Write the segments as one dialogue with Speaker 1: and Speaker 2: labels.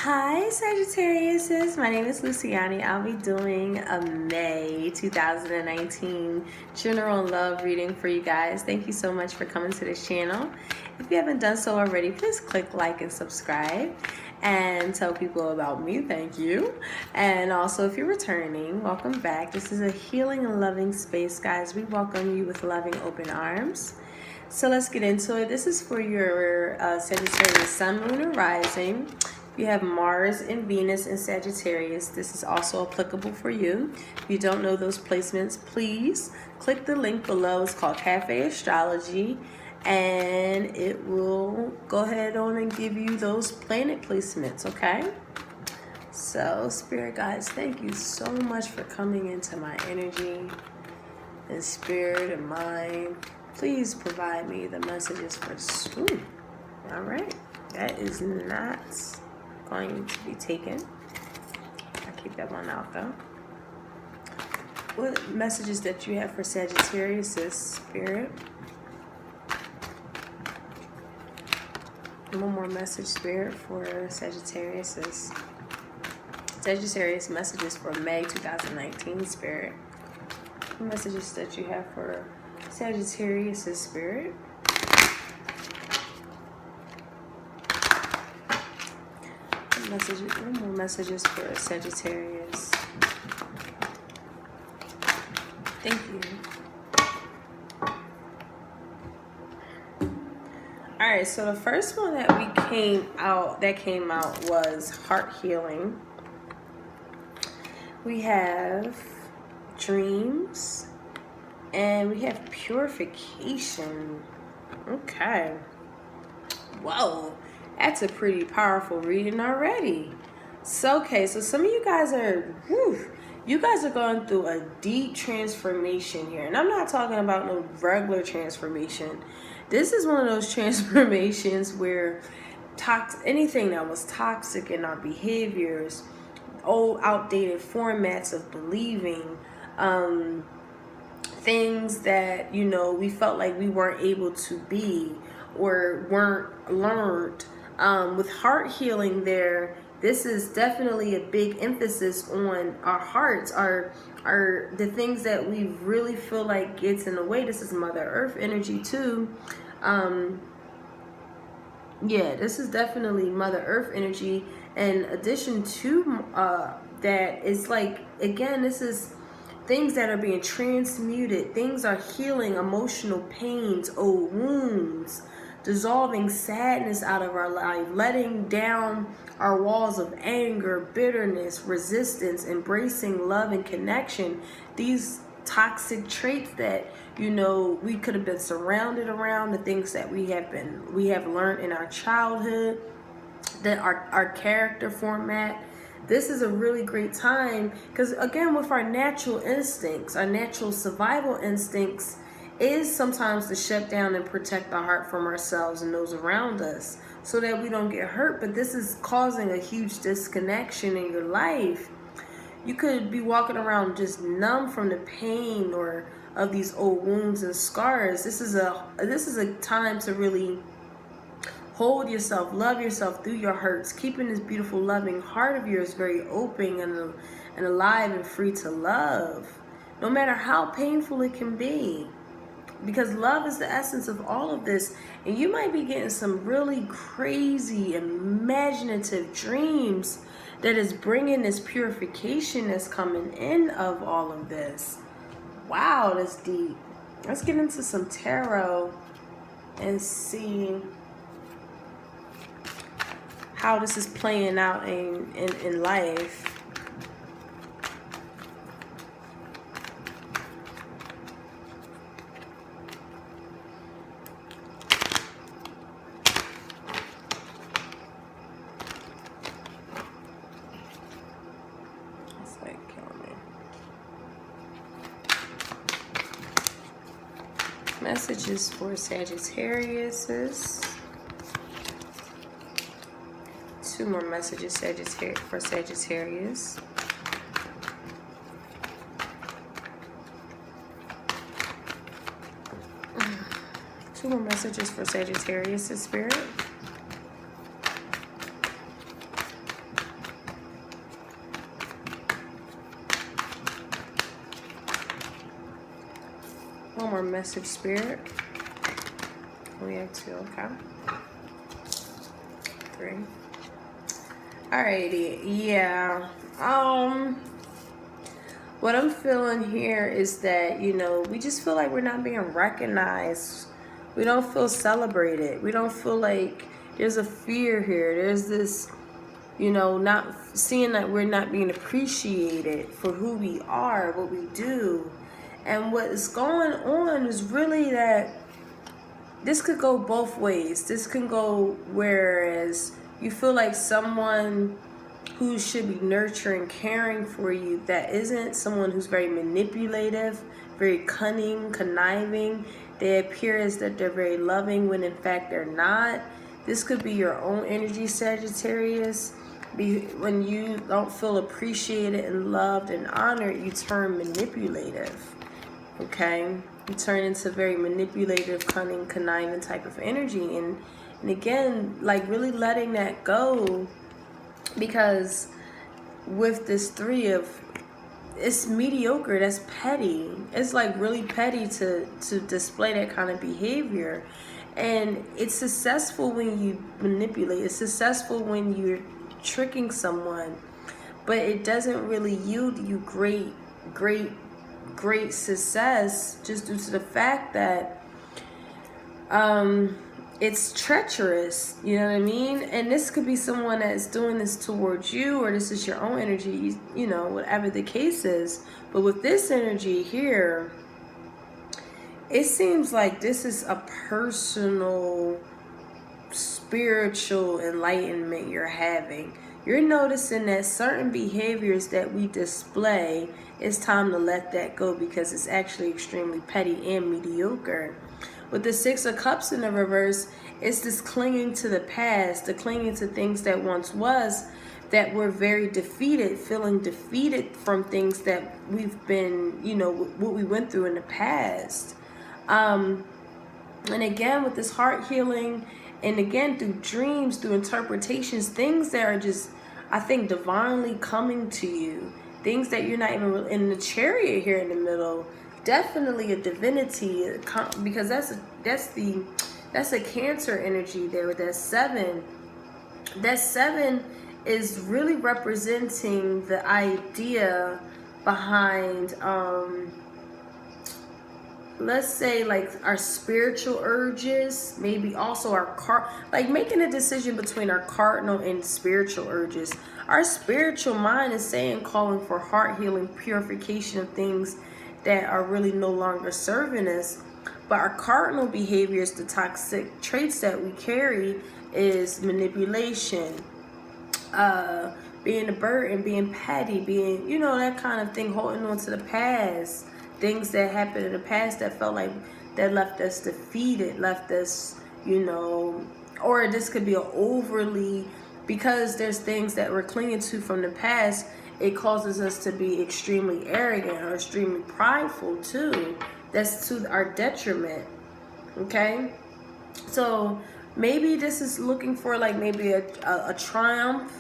Speaker 1: Hi Sagittarius, my name is Luciani. I'll be doing a May 2019 general love reading for you guys. Thank you so much for coming to this channel. If you haven't done so already, please click like and subscribe and tell people about me. Thank you. And also, if you're returning, welcome back. This is a healing and loving space, guys. We welcome you with loving open arms. So let's get into it. This is for your Sagittarius sun, moon, and rising. You have Mars and Venus in Sagittarius. This is also applicable for you. If you don't know those placements, please click the link below. It's called Cafe Astrology, and it will go ahead on and give you those planet placements, okay? So, Spirit guides, thank you so much for coming into my energy and spirit and mind. Please provide me the messages for... Ooh, all right. That is not going to be taken. I'll keep that one out though. What messages that you have for Sagittarius, Spirit? One more message, Spirit, for Sagittarius. Sagittarius messages for May 2019, Spirit. What messages that you have for Sagittarius, Spirit? One more messages for Sagittarius. Thank you. All right, so the first one that came out was heart healing. We have dreams, and we have purification. Okay. Whoa. That's a pretty powerful reading already. So, okay, so some of you guys are, going through a deep transformation here. And I'm not talking about no regular transformation. This is one of those transformations where anything that was toxic in our behaviors, old outdated formats of believing, things that, we felt like we weren't able to be or weren't learned. With heart healing there, this is definitely a big emphasis on our hearts, are the things that we really feel like gets in the way. This is Mother Earth energy too. Yeah, this is definitely Mother Earth energy. In addition to that, it's like, again, this is things that are being transmuted. Things are healing emotional pains, old wounds, dissolving sadness out of our life, letting down our walls of anger, bitterness, resistance, embracing love and connection. These toxic traits that, we could have been surrounded around, the things that we have learned in our childhood, that our character format. This is a really great time because, again, with our natural instincts, our natural survival instincts, is sometimes to shut down and protect the heart from ourselves and those around us so that we don't get hurt. But this is causing a huge disconnection in your life. You could be walking around just numb from the pain or of these old wounds and scars. This is a time to really hold yourself, love yourself through your hurts, keeping this beautiful, loving heart of yours very open and alive and free to love, no matter how painful it can be. Because love is the essence of all of this. And you might be getting some really crazy, imaginative dreams that is bringing this purification that's coming in of all of this. Wow, that's deep. Let's get into some tarot and see how this is playing out in life. Messages for Sagittarius. Two more messages for Sagittarius. Two more messages for Sagittarius, Spirit. more message, Spirit. We have 2, okay. 3. Alrighty, yeah. What I'm feeling here is that, you know, we just feel like we're not being recognized. We don't feel celebrated. We don't feel like there's a fear here. There's this, you know, not seeing that we're not being appreciated for who we are, what we do. And what is going on is really that this could go both ways. This can go whereas you feel like someone who should be nurturing, caring for you, that isn't someone who's very manipulative, very cunning, conniving. They appear as that they're very loving when in fact they're not. This could be your own energy, Sagittarius. When you don't feel appreciated and loved and honored, you turn manipulative, okay? You turn into very manipulative, cunning, conniving type of energy. And again, like really letting that go, because with this 3 of, it's mediocre, that's petty. It's like really petty to display that kind of behavior. And it's successful when you manipulate. It's successful when you're tricking someone, but it doesn't really yield you great success, just due to the fact that it's treacherous, you know what I mean? And this could be someone that's doing this towards you, or this is your own energy, you know, whatever the case is. But with this energy here, it seems like this is a personal spiritual enlightenment you're having. You're noticing that certain behaviors that we display, it's time to let that go, because it's actually extremely petty and mediocre. With the 6 of Cups in the reverse, it's this clinging to the past, the clinging to things that once was, that we're very defeated, feeling defeated from things that we've been, you know, what we went through in the past. And again, with this heart healing, and again, through dreams, through interpretations, things that are just, I think, divinely coming to you. Things that you're not even in the Chariot here in the middle. Definitely a divinity, because that's a Cancer energy there with that 7. That 7 is really representing the idea behind, let's say, like our spiritual urges, maybe also our like making a decision between our cardinal and spiritual urges. Our spiritual mind is saying, calling for heart healing, purification of things that are really no longer serving us. But our cardinal behaviors, the toxic traits that we carry, is manipulation, being a burden, being petty, being, you know, that kind of thing, holding on to the past. Things that happened in the past that felt like that left us defeated, left us, you know, or this could be an overly, because there's things that we're clinging to from the past, it causes us to be extremely arrogant or extremely prideful too. That's to our detriment, okay? So maybe this is looking for like maybe a triumph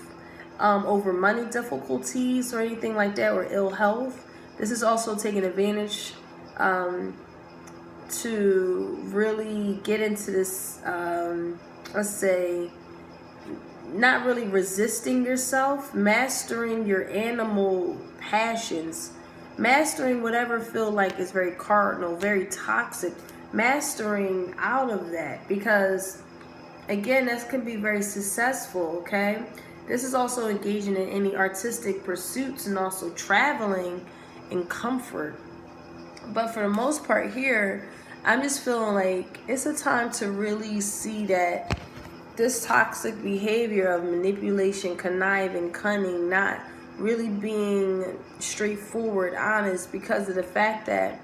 Speaker 1: over money difficulties or anything like that, or ill health. This is also taking advantage to really get into this, let's say, not really resisting yourself, mastering your animal passions, mastering whatever feel like is very cardinal, very toxic, mastering out of that, because again, that can be very successful, okay? This is also engaging in any artistic pursuits and also traveling in comfort. But for the most part here, I'm just feeling like it's a time to really see that this toxic behavior of manipulation, conniving, cunning, not really being straightforward, honest, because of the fact that,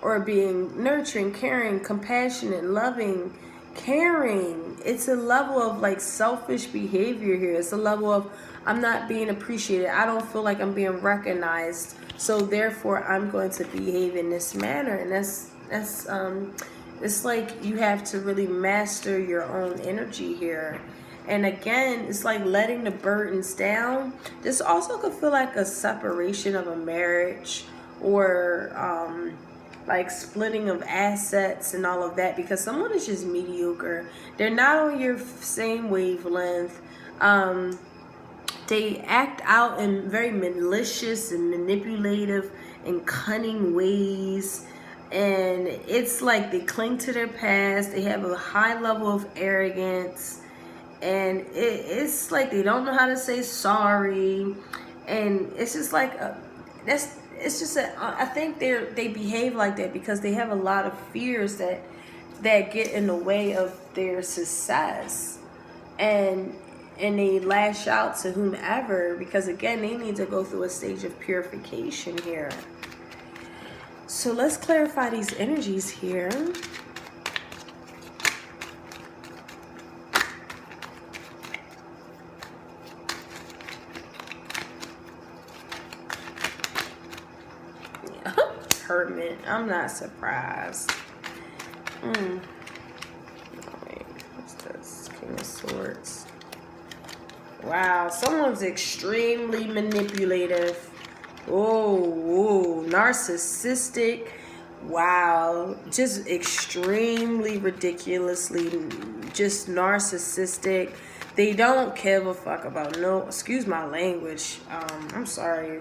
Speaker 1: or being nurturing, caring, compassionate, loving, caring. It's a level of like selfish behavior here. It's a level of, I'm not being appreciated. I don't feel like I'm being recognized. So therefore I'm going to behave in this manner. And that's it's like you have to really master your own energy here. And again, it's like letting the burdens down. This also could feel like a separation of a marriage, or like splitting of assets and all of that, because someone is just mediocre. They're not on your same wavelength. They act out in very malicious and manipulative and cunning ways. And it's like they cling to their past. They have a high level of arrogance. And it's like they don't know how to say sorry. And it's just like, I think they behave like that because they have a lot of fears that get in the way of their success. And they lash out to whomever, because again, they need to go through a stage of purification here. So let's clarify these energies here. Hermit. I'm not surprised. Wait, what's this? King of Swords. Wow, someone's extremely manipulative. Oh, narcissistic. Wow, just extremely ridiculously just narcissistic. They don't give a fuck about excuse my language. I'm sorry.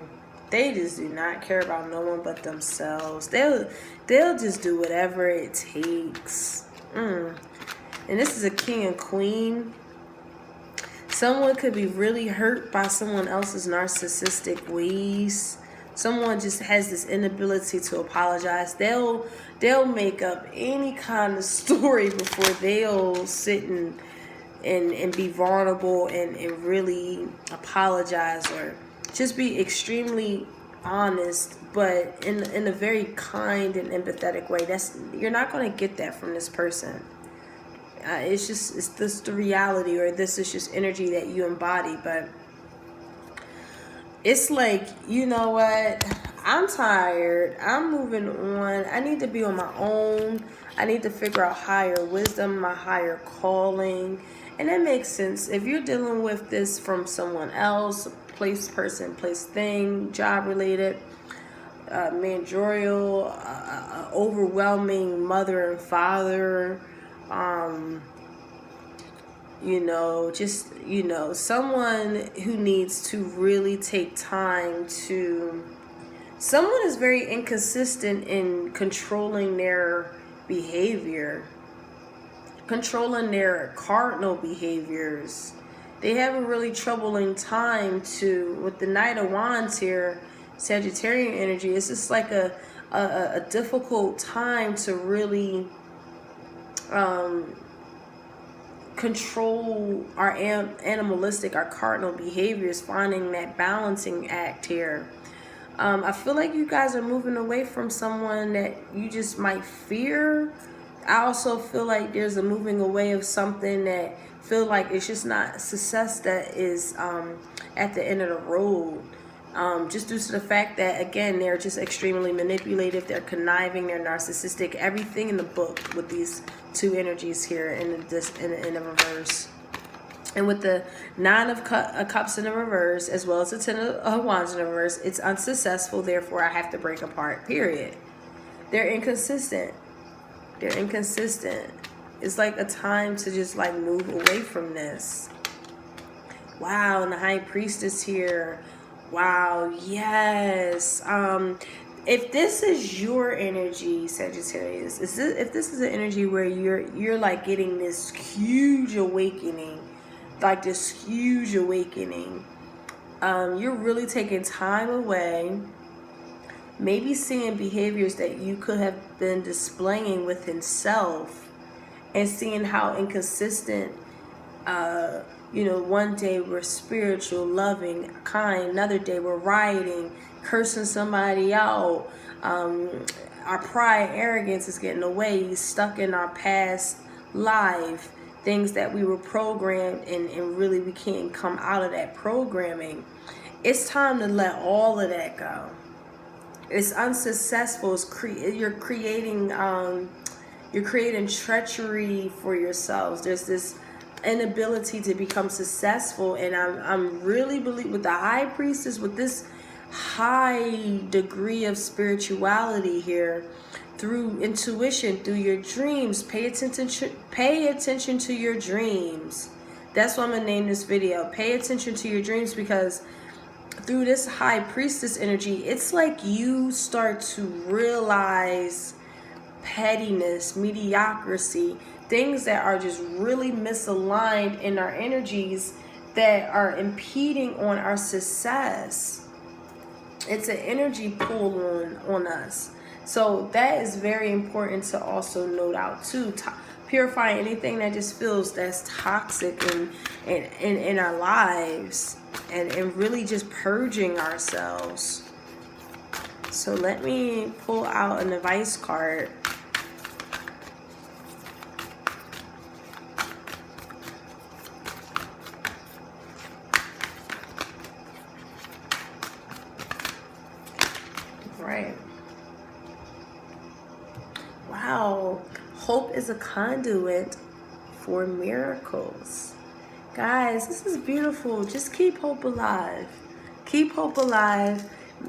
Speaker 1: They just do not care about no one but themselves. They'll just do whatever it takes. And this is a king and queen. Someone could be really hurt by someone else's narcissistic ways. Someone just has this inability to apologize. They'll make up any kind of story before they'll sit and be vulnerable and really apologize, or just be extremely honest, but in a very kind and empathetic way. You're not going to get that from this person. It's this the reality, or this is just energy that you embody. But it's like, you know what? I'm tired. I'm moving on. I need to be on my own. I need to figure out higher wisdom, my higher calling. And that makes sense. If you're dealing with this from someone else, place, person, place, thing, job related, managerial, overwhelming mother and father, someone who needs to really take time to, someone is very inconsistent in controlling their behavior, controlling their cardinal behaviors. They have a really troubling time with the Knight of Wands here, Sagittarian energy. It's just like a difficult time to really control our animalistic, our cardinal behaviors, finding that balancing act here. I feel like you guys are moving away from someone that you just might fear. I also feel like there's a moving away of something that feel like it's just not success that is at the end of the road. Just due to the fact that, again, they're just extremely manipulative, they're conniving, they're narcissistic, everything in the book with these two energies here in the reverse. And with the Nine of Cups in the reverse, as well as the Ten of Wands in the reverse, it's unsuccessful, therefore I have to break apart, period. They're inconsistent. They're inconsistent. It's like a time to just like move away from this. Wow, and the High Priestess here. Wow, yes. If this is your energy, Sagittarius, if this is an energy where you're like getting this huge awakening, like this huge awakening, you're really taking time away, maybe seeing behaviors that you could have been displaying within self, and seeing how inconsistent, one day we're spiritual, loving, kind, another day we're rioting, cursing somebody out. Our pride, arrogance is getting away, stuck in our past life, things that we were programmed, and really we can't come out of that programming. It's time to let all of that go. It's unsuccessful. You're creating treachery for yourselves. There's this inability to become successful, and I'm really believe with the High Priestess, with this high degree of spirituality here, through intuition, through your dreams. Pay attention to your dreams. That's what I'm gonna name this video. Pay attention to your dreams, because through this high priestess energy, it's like you start to realize pettiness, mediocrity, things that are just really misaligned in our energies that are impeding on our success. It's an energy pull on us. So that is very important to also note out too. Purifying anything that just feels that's toxic in our lives, and really just purging ourselves. So let me pull out an advice card. Right. Wow. Hope is a conduit for miracles. Guys, this is beautiful. Just keep hope alive. Keep hope alive.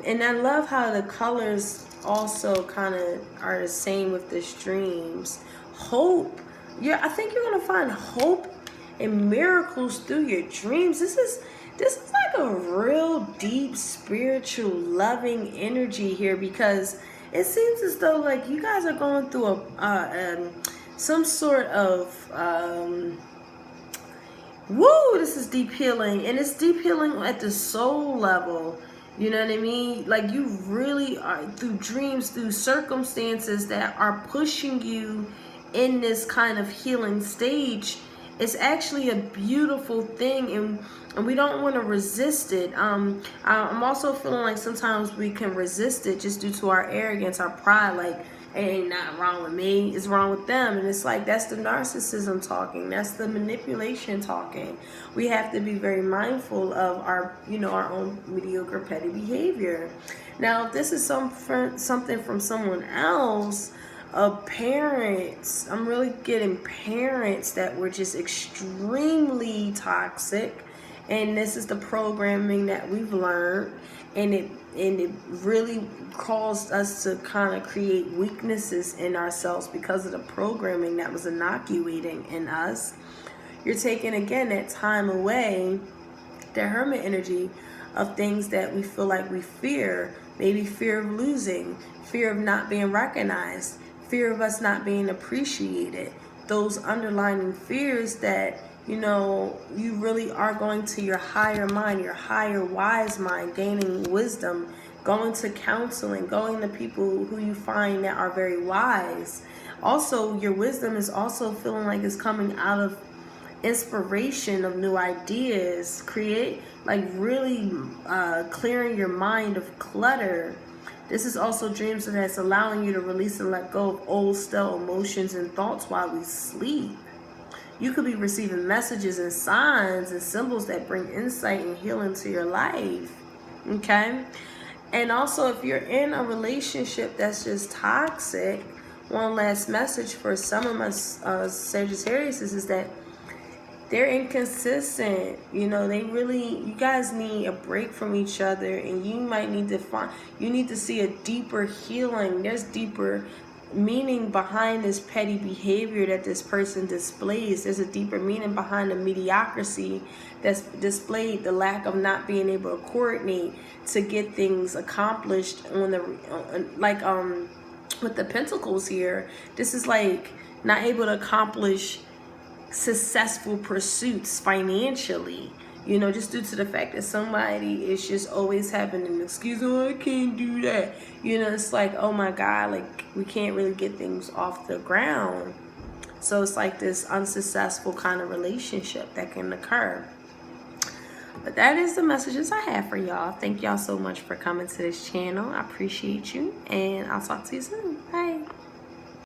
Speaker 1: And I love how the colors also kind of are the same with the streams. Hope. Yeah, I think you're going to find hope and miracles through your dreams. This is like a real deep spiritual loving energy here, because it seems as though like you guys are going through some sort of this is deep healing, and it's deep healing at the soul level. You know what I mean? Like you really are, through dreams, through circumstances that are pushing you in this kind of healing stage. It's actually a beautiful thing, and we don't want to resist it. I'm also feeling like sometimes we can resist it just due to our arrogance, our pride. Like, it ain't nothing wrong with me, it's wrong with them. And it's like, that's the narcissism talking, that's the manipulation talking. We have to be very mindful of our, our own mediocre, petty behavior. Now, if this is something from someone else, parents, I'm really getting parents that were just extremely toxic, and this is the programming that we've learned, and it really caused us to kind of create weaknesses in ourselves because of the programming that was inoculating in us. You're taking again that time away, the hermit energy of things that we feel like we fear, maybe fear of losing, fear of not being recognized, fear of us not being appreciated, those underlying fears that, you really are going to your higher mind, your higher wise mind, gaining wisdom, going to counseling, going to people who you find that are very wise. Also, your wisdom is also feeling like it's coming out of inspiration of new ideas, really clearing your mind of clutter. This is also dreams that's allowing you to release and let go of old stale emotions and thoughts while we sleep. You could be receiving messages and signs and symbols that bring insight and healing to your life. Okay? And also, if you're in a relationship that's just toxic, one last message for some of my Sagittarius is that they're inconsistent. You guys need a break from each other, and you might need to see a deeper healing. There's deeper meaning behind this petty behavior that this person displays. There's a deeper meaning behind the mediocrity that's displayed, the lack of not being able to coordinate to get things accomplished with the Pentacles here. This is like not able to accomplish successful pursuits financially, just due to the fact that somebody is just always having an excuse, oh, I can't do that. It's like, oh my God, like we can't really get things off the ground. So it's like this unsuccessful kind of relationship that can occur. But that is the messages I have for y'all. Thank y'all so much for coming to this channel. I appreciate you, and I'll talk to you soon. Bye.